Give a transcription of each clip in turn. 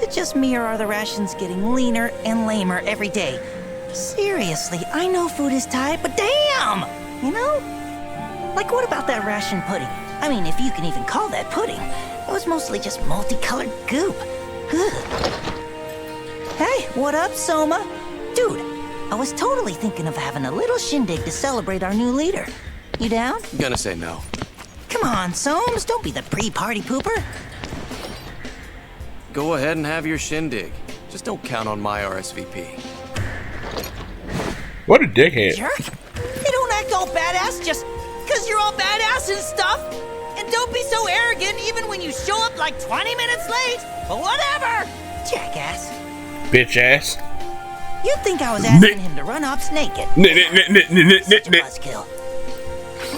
it just me or are the rations getting leaner and lamer every day? Seriously, I know food is tight, but damn! You know? Like, what about that ration pudding? I mean, if you can even call that pudding. It was mostly just multicolored goop. Ugh. Hey, what up, Soma? Dude, I was totally thinking of having a little shindig to celebrate our new leader. You down? I'm gonna say no. Come on, Somes, don't be the pre-party pooper. Go ahead and have your shindig. Just don't count on my RSVP. What a dickhead. Jerk. You don't act all badass just because you're all badass and stuff. And don't be so arrogant even when you show up like 20 minutes late. But whatever. Jackass. Bitch ass. You'd think I was asking him to run ops naked. Such a buzzkill.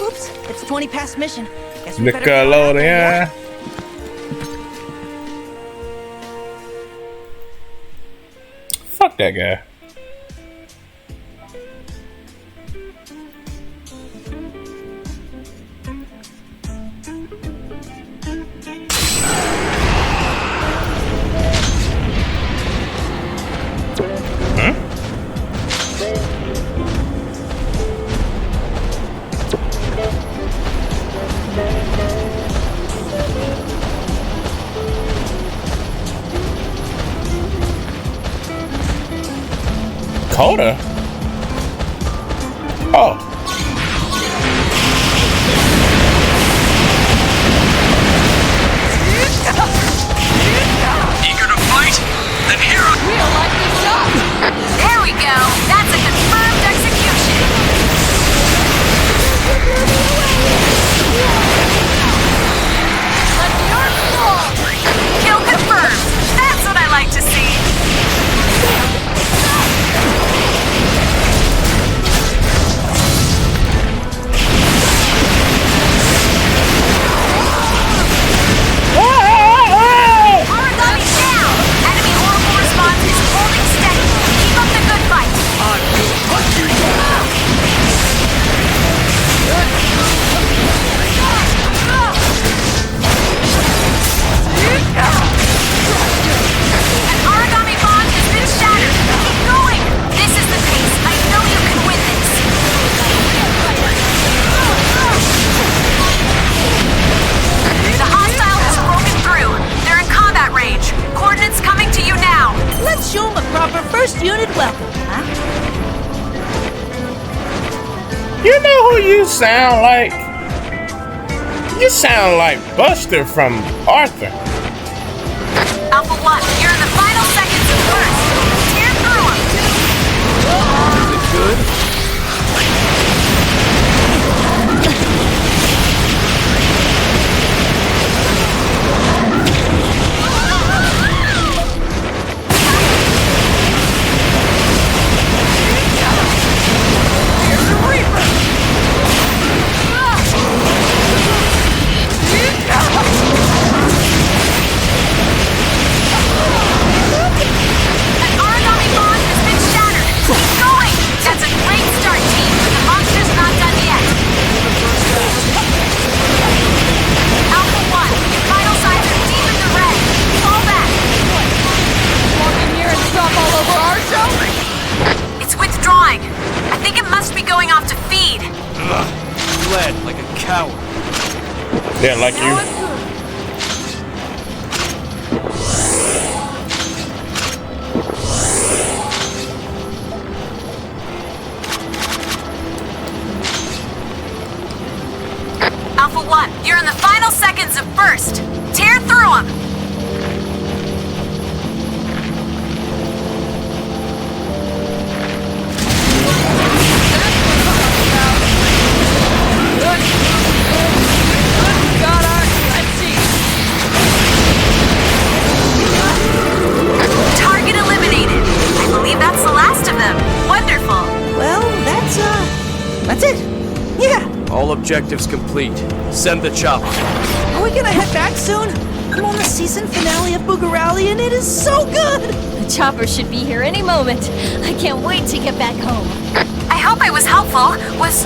Oops, it's 20 past mission. Guess we better go out there. Fuck that guy. Coda? Oh. Eager to fight? Then here are... We'll light this up! There we go! That's a confirmed execution! Let the arm fall! Kill confirmed! That's what I like to see! Aragami down! Enemy horrible response is holding steady. Keep up the good fight. I will hunt you down! An Aragami bond has been shattered. Keep going! This is the pace. I know you can win this. The hostile has broken through. They're in combat range. Coordinates coming to you now. Let's show him a proper first unit welcome, huh? You know who you sound like? You sound like Buster from Arthur. Alpha 1, you're in the final seconds of burst. Tear through them. Is it good? An Aragami bond has been shattered. Keep going. That's a great start, team, but the monster's not done yet. Alpha 1, your vital signs are deep in the red. Fall back. Walk in here and stop all over our show? It's withdrawing. I think it must be going off to feed. Ugh. Bled like a coward. Yeah, like you. Alpha 1, you're in the final seconds of burst. Tear through them. Target eliminated. I believe that's the last of them. Wonderful. Well, that's it. Yeah. All objectives complete. Send the chopper. Are we gonna head back soon? I'm on the season finale of Booger Rally and it is so good! The chopper should be here any moment. I can't wait to get back home. I hope I was helpful. Was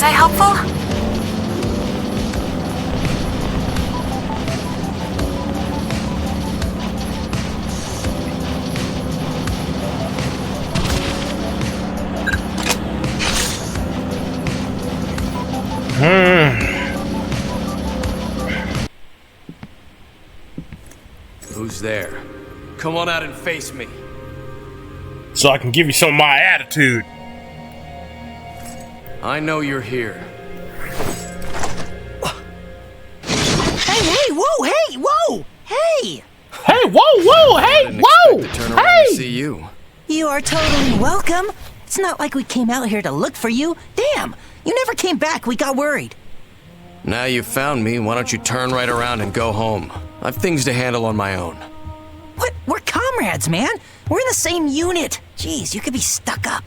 I helpful? there. Come on out and face me. So I can give you some of my attitude. I know you're here. Hey, whoa, hey, whoa, hey! Hey, whoa, hey, Didn't whoa! expect to turn around and see you. You are totally welcome. It's not like we came out here to look for you. Damn, you never came back. We got worried. Now you found me, why don't you turn right around and go home? I've things to handle on my own. What? We're comrades, man. We're in the same unit. Jeez, you could be stuck up.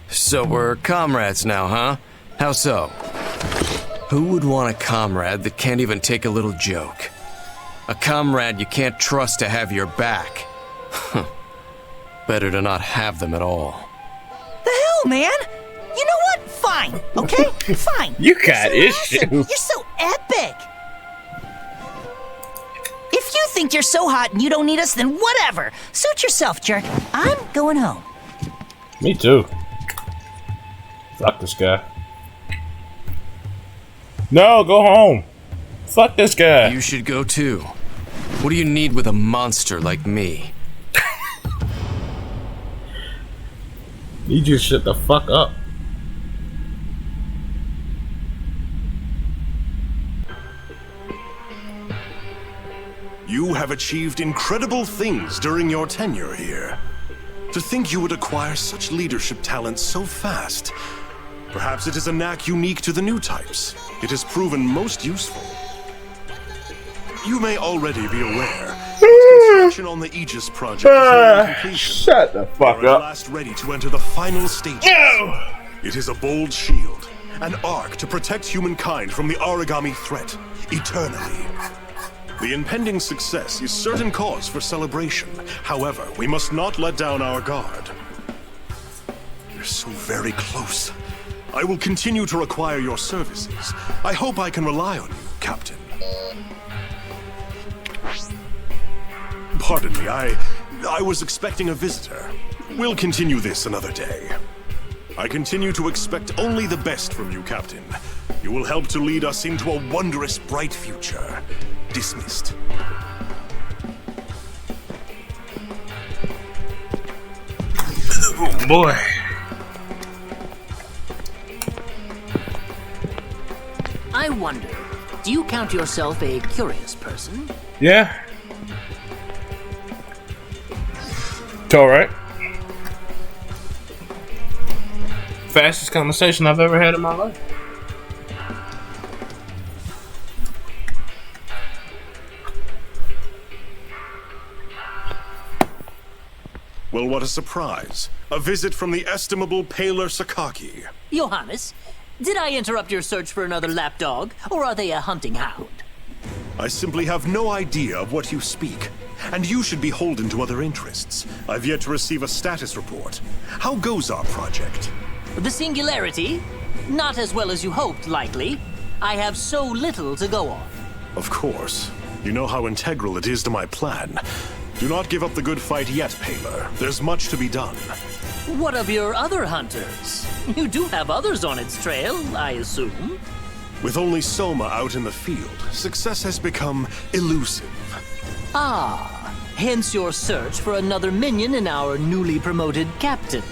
So we're comrades now, huh? How so? Who would want a comrade that can't even take a little joke? A comrade you can't trust to have your back. Better to not have them at all. The hell, man? You know what? Fine, okay? Fine. You got You're so issues. awesome. You're so epic. If you think you're so hot and you don't need us, then whatever. Suit yourself, jerk. I'm going home. Me too. Fuck this guy. No, go home. Fuck this guy. You should go too. What do you need with a monster like me? You just shut the fuck up. You have achieved incredible things during your tenure here. To think you would acquire such leadership talent so fast. Perhaps it is a knack unique to the new types. It has proven most useful. You may already be aware that construction on the Aegis project is nearing completion. Shut the fuck We are at up. last ready to enter the final stages. No! It is a bold shield, an arc to protect humankind from the Aragami threat, eternally. The impending success is certain cause for celebration. However, we must not let down our guard. You're so very close. I will continue to require your services. I hope I can rely on you, Captain. Pardon me, I was expecting a visitor. We'll continue this another day. I continue to expect only the best from you, Captain. You will help to lead us into a wondrous, bright future. Dismissed. Oh boy. I wonder, do you count yourself a curious person? Yeah. It's alright. Fastest conversation I've ever had in my life. Well, what a surprise. A visit from the estimable Paler Sakaki. Johannes, did I interrupt your search for another lapdog, or are they a hunting hound? I simply have no idea of what you speak, and you should be beholden to other interests. I've yet to receive a status report. How goes our project? The singularity? Not as well as you hoped, likely. I have so little to go on. Of course. You know how integral it is to my plan. Do not give up the good fight yet, Paler. There's much to be done. What of your other hunters? You do have others on its trail, I assume. With only Soma out in the field, success has become elusive. Ah, hence your search for another minion in our newly promoted captain.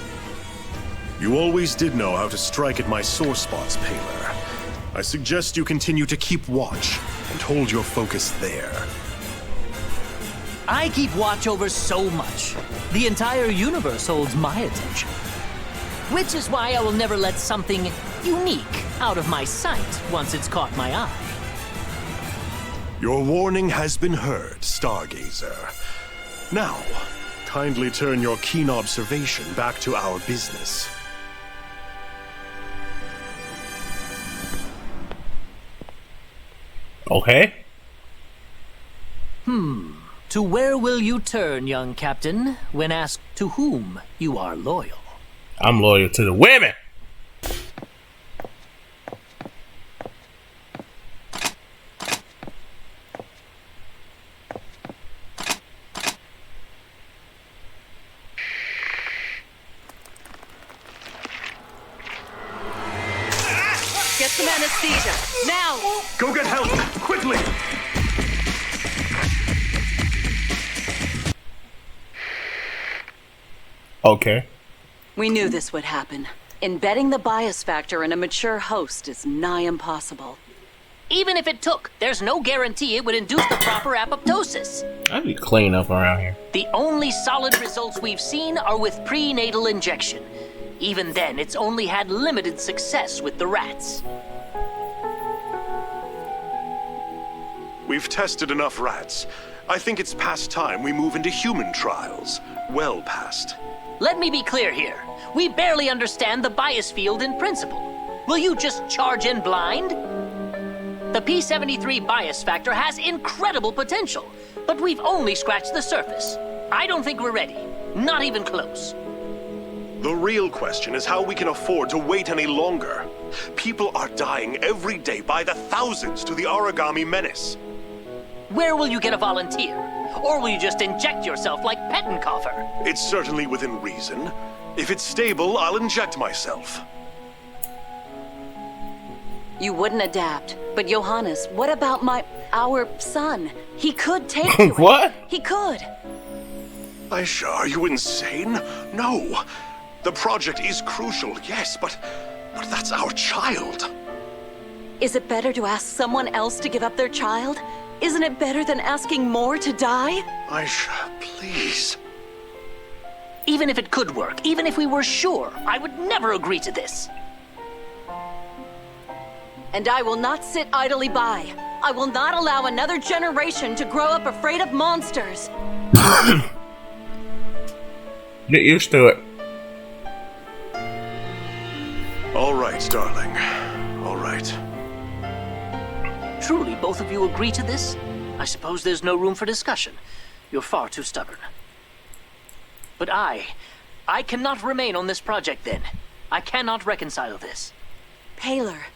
You always did know how to strike at my sore spots, Paler. I suggest you continue to keep watch and hold your focus there. I keep watch over so much. The entire universe holds my attention. Which is why I will never let something unique out of my sight once it's caught my eye. Your warning has been heard, Stargazer. Now, kindly turn your keen observation back to our business. Okay. To where will you turn, young captain, when asked to whom you are loyal? I'm loyal to the women. Get some anesthesia. Now! Go get help, quickly! Okay. We knew this would happen. Embedding the bias factor in a mature host is nigh impossible. Even if it took, there's no guarantee it would induce the proper apoptosis. I be clean up around here. The only solid results we've seen are with prenatal injection. Even then, it's only had limited success with the rats. We've tested enough rats. I think it's past time we move into human trials. Well past. Let me be clear here. We barely understand the bias field in principle. Will you just charge in blind? The P73 bias factor has incredible potential, but we've only scratched the surface. I don't think we're ready. Not even close. The real question is how we can afford to wait any longer. People are dying every day by the thousands to the Aragami menace. Where will you get a volunteer? Or will you just inject yourself like Pettenkoffer? It's certainly within reason. If it's stable, I'll inject myself. You wouldn't adapt. But Johannes, what about our son? He could take to it. What? He could. Aisha, are you insane? No. The project is crucial, yes, but that's our child. Is it better to ask someone else to give up their child? Isn't it better than asking more to die? Aisha, please. Even if it could work, even if we were sure, I would never agree to this. And I will not sit idly by. I will not allow another generation to grow up afraid of monsters. Get used to it. All right, darling. All right. Truly, both of you agree to this? I suppose there's no room for discussion. You're far too stubborn. But I cannot remain on this project then. I cannot reconcile this. Paler,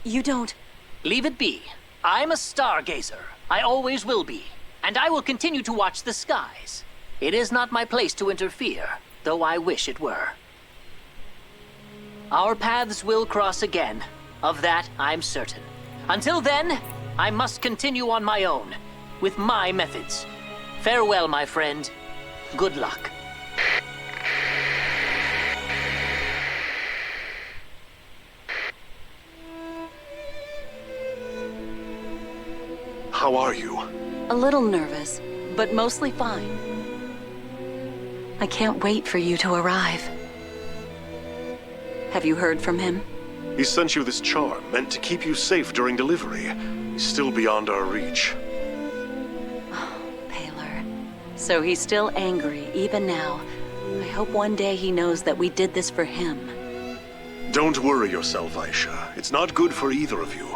you don't... Leave it be. I'm a stargazer. I always will be. And I will continue to watch the skies. It is not my place to interfere, though I wish it were. Our paths will cross again. Of that, I'm certain. Until then, I must continue on my own, with my methods. Farewell, my friend. Good luck. How are you? A little nervous, but mostly fine. I can't wait for you to arrive. Have you heard from him? He sent you this charm, meant to keep you safe during delivery. He's still beyond our reach. Oh, Paler. So he's still angry, even now. I hope one day he knows that we did this for him. Don't worry yourself, Aisha. It's not good for either of you.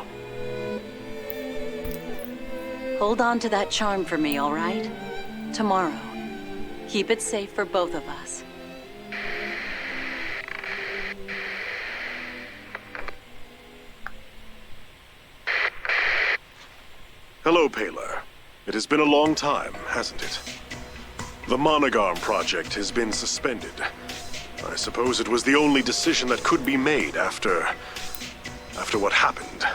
Hold on to that charm for me, all right? Tomorrow. Keep it safe for both of us. Hello, Paler. It has been a long time, hasn't it? The Monogarm project has been suspended. I suppose it was the only decision that could be made after what happened.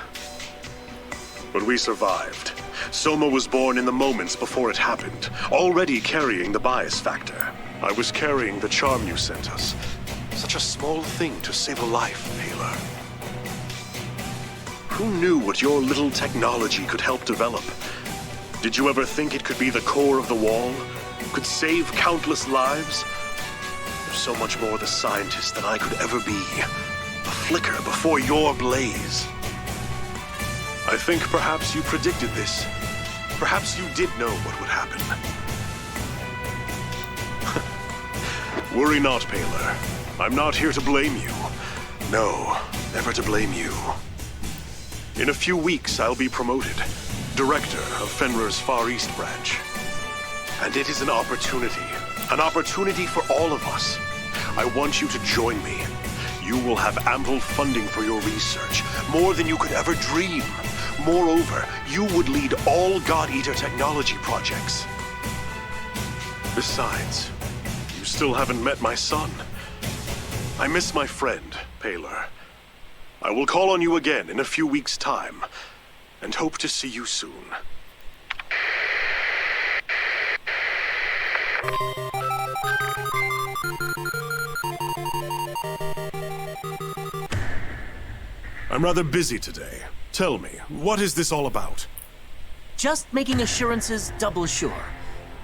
But we survived. Soma was born in the moments before it happened, already carrying the bias factor. I was carrying the charm you sent us. Such a small thing to save a life, Paler. Who knew what your little technology could help develop? Did you ever think it could be the core of the wall? Could save countless lives? You're so much more the scientist than I could ever be. A flicker before your blaze. I think perhaps you predicted this. Perhaps you did know what would happen. Worry not, Paler. I'm not here to blame you. No, never to blame you. In a few weeks, I'll be promoted. Director of Fenrir's Far East branch. And it is an opportunity for all of us. I want you to join me. You will have ample funding for your research, more than you could ever dream. Moreover, you would lead all God Eater technology projects. Besides, you still haven't met my son. I miss my friend, Paler. I will call on you again in a few weeks' time, and hope to see you soon. I'm rather busy today. Tell me, what is this all about? Just making assurances double sure.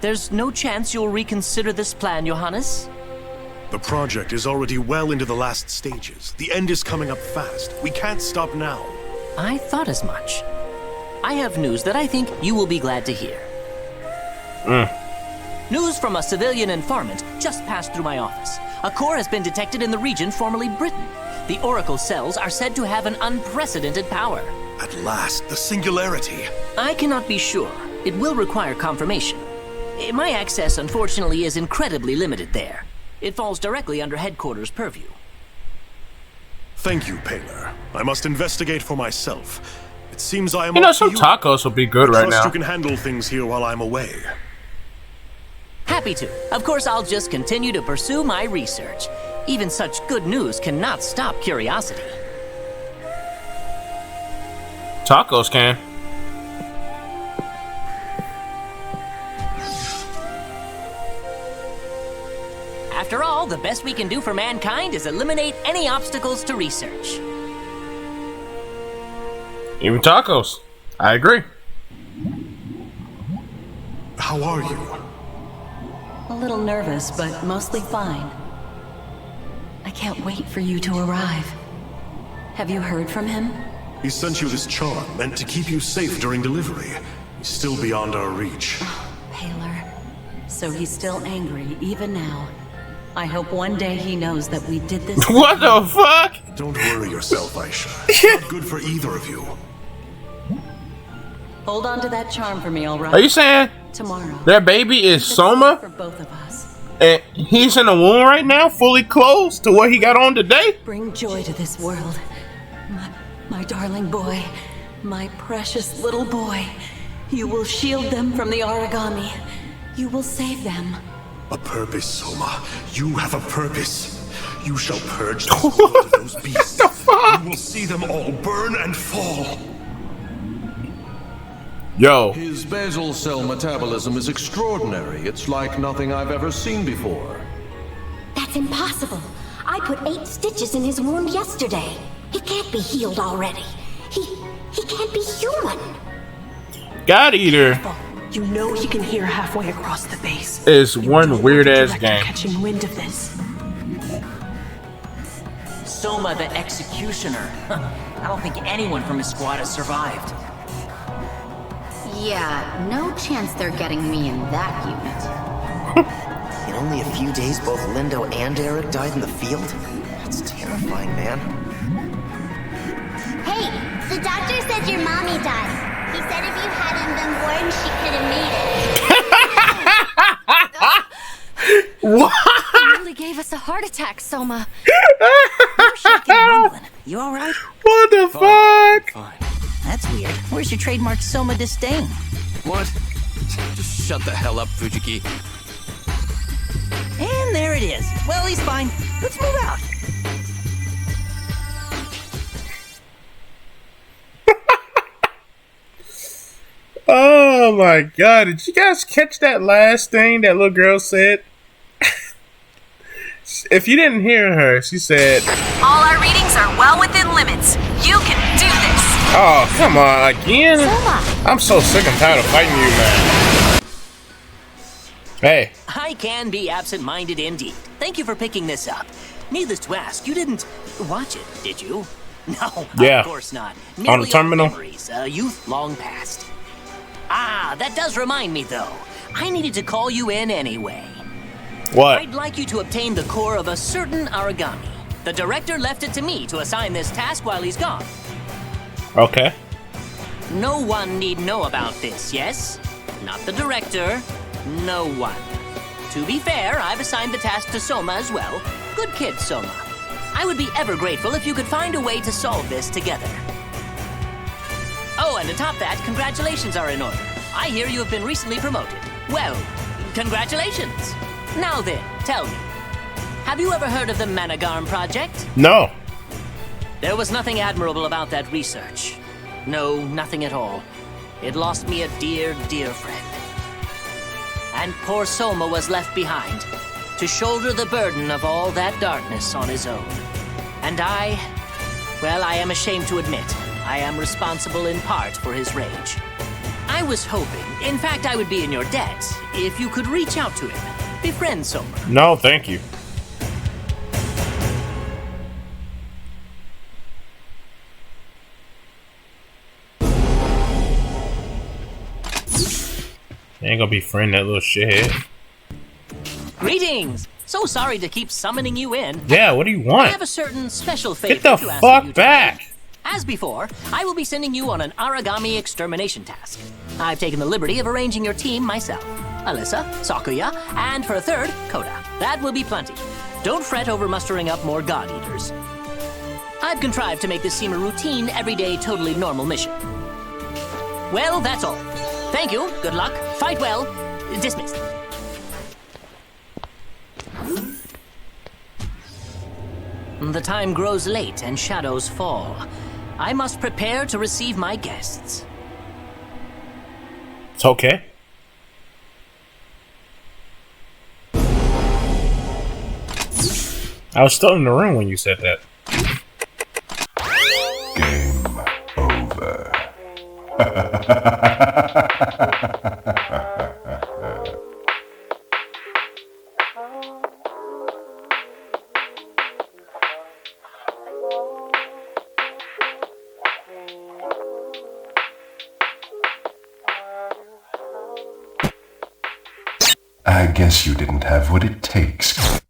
There's no chance you'll reconsider this plan, Johannes? The project is already well into the last stages. The end is coming up fast. We can't stop now. I thought as much. I have news that I think you will be glad to hear. News from a civilian informant just passed through my office. A core has been detected in the region formerly Britain. The Oracle cells are said to have an unprecedented power. At last, the singularity. I cannot be sure. It will require confirmation. My access, unfortunately, is incredibly limited there. It falls directly under headquarters' purview. Thank you, Paler. I must investigate for myself. It seems I am. You know, some tacos will be good right now. You can handle things here while I'm away. Happy to. Of course, I'll just continue to pursue my research. Even such good news cannot stop curiosity. Tacos can. After all, the best we can do for mankind is eliminate any obstacles to research. Even tacos. I agree. How are you? A little nervous, but mostly fine. I can't wait for you to arrive. Have you heard from him? He sent you this charm meant to keep you safe during delivery. He's still beyond our reach. Oh, Paler. So he's still angry, even now. I hope one day he knows that we did this. What the fuck? Don't worry yourself, Aisha. It's not good for either of you. Hold on to that charm for me, all right? Are you saying tomorrow their baby is Soma? For both of us. And he's in the womb right now, fully clothed to what he got on today? Bring joy to this world. My darling boy. My precious little boy. You will shield them from the Aragami. You will save them. A purpose, Soma. You have a purpose. You shall purge this world of those beasts. What the fuck? You will see them all burn and fall. Yo. His basal cell metabolism is extraordinary. It's like nothing I've ever seen before. That's impossible. I put 8 stitches in his wound yesterday. He can't be healed already. He can't be human. God Eater You know he can hear halfway across the base. is one weird ass game. Catching wind of this. Soma the Executioner. I don't think anyone from his squad has survived. Yeah, no chance they're getting me in that unit. In only a few days, both Lindo and Eric died in the field? That's terrifying, man. Hey, the doctor said your mommy died. He said if you hadn't been born, she could have made it. What? You really gave us a heart attack, Soma. You're shaking and rumbling. You all right? What the fuck? Fine. That's weird. Where's your trademark Soma disdain? What? Just shut the hell up, Fujiki. And there it is. Well, he's fine. Let's move out. Oh my god, did you guys catch that last thing that little girl said? If you didn't hear her, she said, All our readings are well within limits. You can do this. oh, come on, again? I'm so sick and tired of fighting you, man. Hey. I can be absent-minded indeed. Thank you for picking this up. Needless to ask, you didn't watch it, did you? No, Yeah. of course not. On the Merely terminal? Memories, a youth long past. Ah, that does remind me, though. I needed to call you in anyway. What? I'd like you to obtain the core of a certain Aragami. The director left it to me to assign this task while he's gone. Okay. No one need know about this, yes? Not the director. No one. To be fair, I've assigned the task to Soma as well. Good kid, Soma. I would be ever grateful if you could find a way to solve this together. Oh, and to top that, congratulations are in order. I hear you have been recently promoted. Well, congratulations. Now then, tell me, have you ever heard of the Managarm Project? No. There was nothing admirable about that research. No, nothing at all. It lost me a dear, dear friend. And poor Soma was left behind to shoulder the burden of all that darkness on his own. And Well, I am ashamed to admit, I am responsible in part for his rage. I was hoping, in fact, I would be in your debt, if you could reach out to him. Befriend Somer. No, thank you. Ain't gonna befriend that little shithead. Greetings! So sorry to keep summoning you in. Yeah, what do you want? I have a certain special favor Get the to ask fuck you back! As before, I will be sending you on an Aragami extermination task. I've taken the liberty of arranging your team myself. Alyssa, Sakuya, and for a third, Koda. That will be plenty. Don't fret over mustering up more God Eaters. I've contrived to make this seem a routine, everyday, totally normal mission. Well, that's all. Thank you, good luck, fight well, dismissed. The time grows late and shadows fall. I must prepare to receive my guests. It's okay. I was still in the room when you said that. Game over. I guess you didn't have what it takes.